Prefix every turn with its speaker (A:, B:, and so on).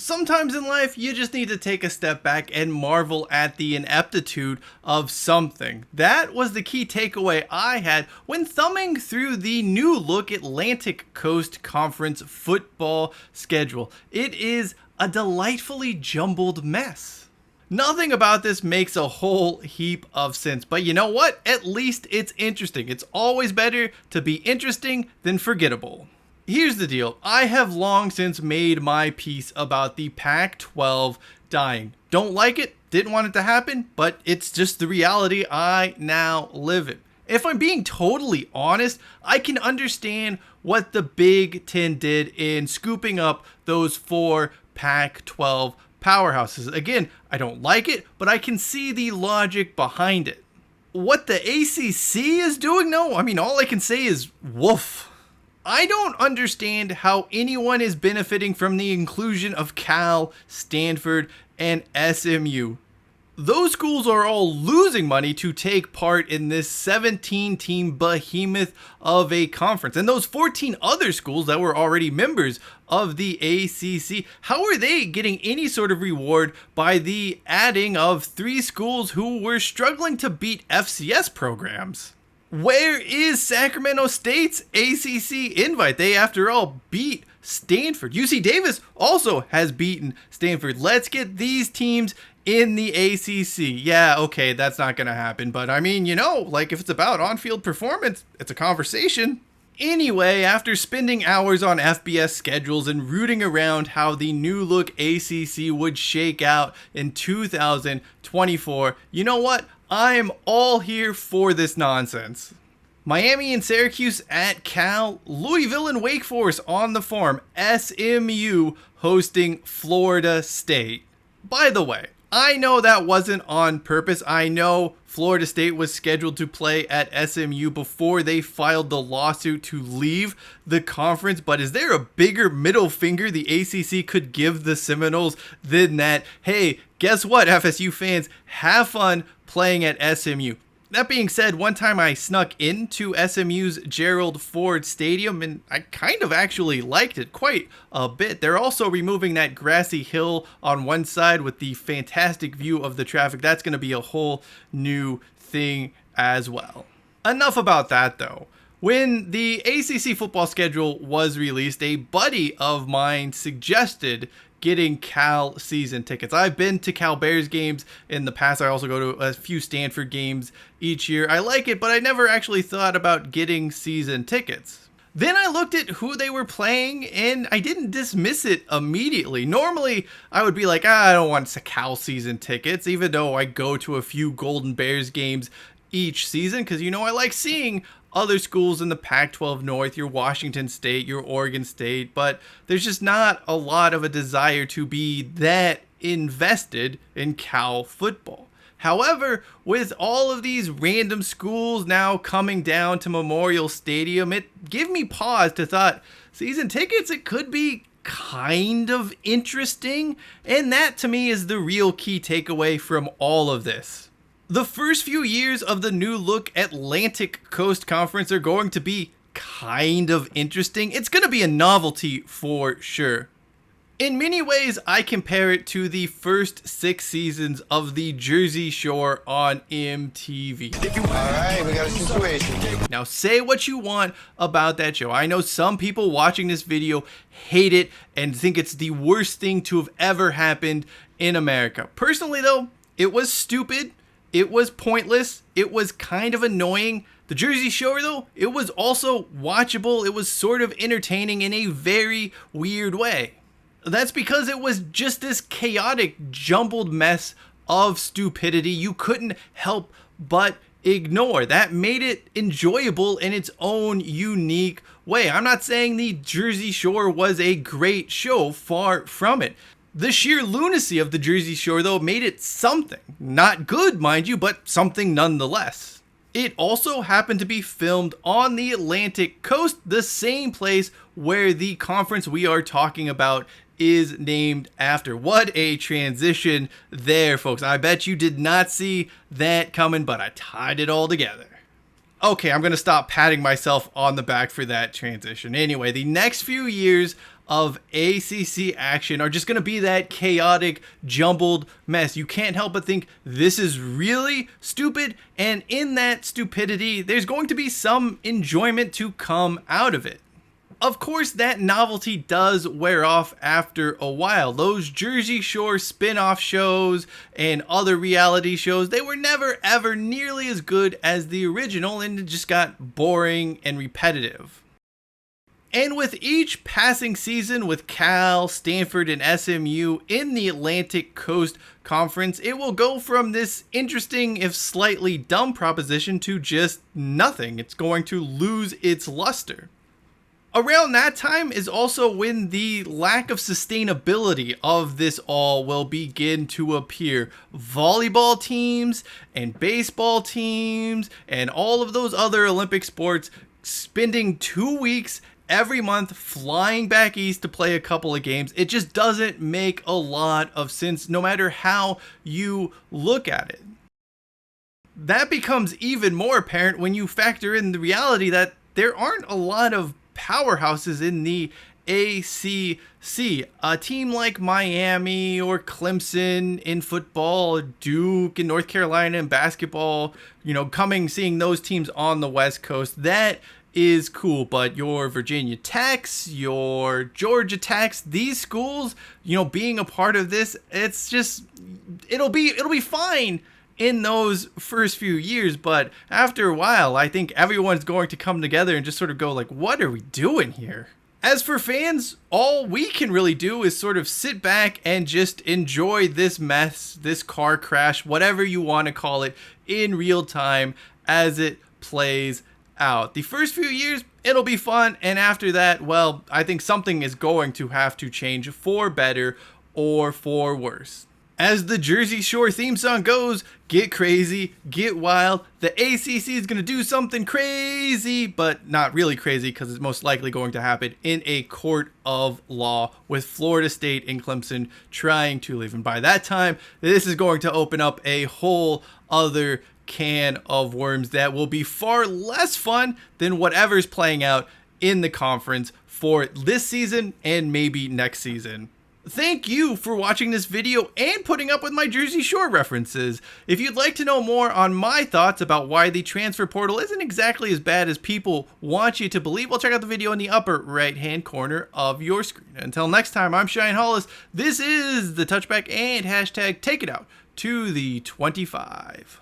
A: Sometimes in life, you just need to take a step back and marvel at the ineptitude of something. That was the key takeaway I had when thumbing through the new look Atlantic Coast Conference football schedule. It is a delightfully jumbled mess. Nothing about this makes a whole heap of sense, but you know what? At least it's interesting. It's always better to be interesting than forgettable. Here's the deal. I have long since made my peace about the Pac-12 dying. Don't like it, didn't want it to happen, but it's just the reality I now live in. If I'm being totally honest, I can understand what the Big Ten did in scooping up those 4 Pac-12 powerhouses. Again, I don't like it, but I can see the logic behind it. What the ACC is doing, though, all I can say is woof. I don't understand how anyone is benefiting from the inclusion of Cal, Stanford, and SMU. Those schools are all losing money to take part in this 17-team behemoth of a conference. And those 14 other schools that were already members of the ACC, how are they getting any sort of reward by the adding of 3 schools who were struggling to beat FCS programs? Where is Sacramento State's ACC invite? They, after all, beat Stanford. UC Davis also has beaten Stanford. Let's get these teams in the ACC. Yeah, okay, that's not going to happen. But if it's about on-field performance, it's a conversation. Anyway, after spending hours on FBS schedules and rooting around how the new look ACC would shake out in 2024, you know what? I'm all here for this nonsense. Miami and Syracuse at Cal, Lousiville and Wake Forest on the farm, SMU hosting Florida State. By the way, I know that wasn't on purpose. I know Florida State was scheduled to play at SMU before they filed the lawsuit to leave the conference, but is there a bigger middle finger the ACC could give the Seminoles than that? Hey, guess what, FSU fans? Have fun playing at SMU. That being said, one time I snuck into SMU's Gerald Ford Stadium and I kind of actually liked it quite a bit. They're also removing that grassy hill on one side with the fantastic view of the traffic. That's going to be a whole new thing as well. Enough about that though. When the ACC football schedule was released, a buddy of mine suggested getting Cal season tickets. I've been to Cal Bears games in the past. I also go to a few Stanford games each year. I like it, but I never actually thought about getting season tickets. Then I looked at who they were playing and I didn't dismiss it immediately. Normally, I would be like, I don't want Cal season tickets, even though I go to a few Golden Bears games each season, because I like seeing other schools in the Pac-12 North, your Washington State, your Oregon State, but there's just not a lot of a desire to be that invested in Cal football. However, with all of these random schools now coming down to Memorial Stadium, it gave me pause to thought, season tickets, it could be kind of interesting, and that to me is the real key takeaway from all of this. The first few years of the new look Atlantic Coast Conference are going to be kind of interesting. It's going to be a novelty for sure. In many ways, I compare it to the first 6 seasons of the Jersey Shore on MTV.
B: Alright, we got a situation.
A: Now say what you want about that show. I know some people watching this video hate it and think it's the worst thing to have ever happened in America. Personally though, it was stupid. It was pointless. It was kind of annoying. The Jersey Shore, though, it was also watchable. It was sort of entertaining in a very weird way. That's because it was just this chaotic, jumbled mess of stupidity you couldn't help but ignore. That made it enjoyable in its own unique way. I'm not saying the Jersey Shore was a great show, far from it. The sheer lunacy of the Jersey Shore, though, made it something. Not good, mind you, but something nonetheless. It also happened to be filmed on the Atlantic Coast, the same place where the conference we are talking about is named after. What a transition there, folks. I bet you did not see that coming, but I tied it all together. Okay, I'm going to stop patting myself on the back for that transition. Anyway, the next few years of ACC action are just going to be that chaotic, jumbled mess. You can't help but think this is really stupid, and in that stupidity, there's going to be some enjoyment to come out of it. Of course, that novelty does wear off after a while. Those Jersey Shore spin-off shows and other reality shows, they were never ever nearly as good as the original, and it just got boring and repetitive. And with each passing season with Cal, Stanford, and SMU in the Atlantic Coast Conference, it will go from this interesting, if slightly dumb proposition to just nothing. It's going to lose its luster. Around that time is also when the lack of sustainability of this all will begin to appear. Volleyball teams and baseball teams and all of those other Olympic sports spending 2 weeks every month flying back east to play a couple of games. It just doesn't make a lot of sense no matter how you look at it. That becomes even more apparent when you factor in the reality that there aren't a lot of powerhouses in the ACC. A team like Miami or Clemson in football, Duke in North Carolina in basketball, seeing those teams on the West Coast, that is cool. But your Virginia Techs, your Georgia Techs, these schools, being a part of this, it's just, it'll be fine in those first few years, but after a while, I think everyone's going to come together and just sort of go like, what are we doing here? As for fans, all we can really do is sort of sit back and just enjoy this mess, this car crash, whatever you want to call it, in real time as it plays out. The first few years, it'll be fun, and after that, well, I think something is going to have to change for better or for worse. As the Jersey Shore theme song goes, get crazy, get wild. The ACC is going to do something crazy, but not really crazy because it's most likely going to happen in a court of law with Florida State and Clemson trying to leave. And by that time, this is going to open up a whole other can of worms that will be far less fun than whatever's playing out in the conference for this season and maybe next season. Thank you for watching this video and putting up with my Jersey Shore references. If you'd like to know more on my thoughts about why the transfer portal isn't exactly as bad as people want you to believe, well, check out the video in the upper right-hand corner of your screen. Until next time, I'm Cheyenne Hollis. This is the Touchback and hashtag Take It Out to the 25.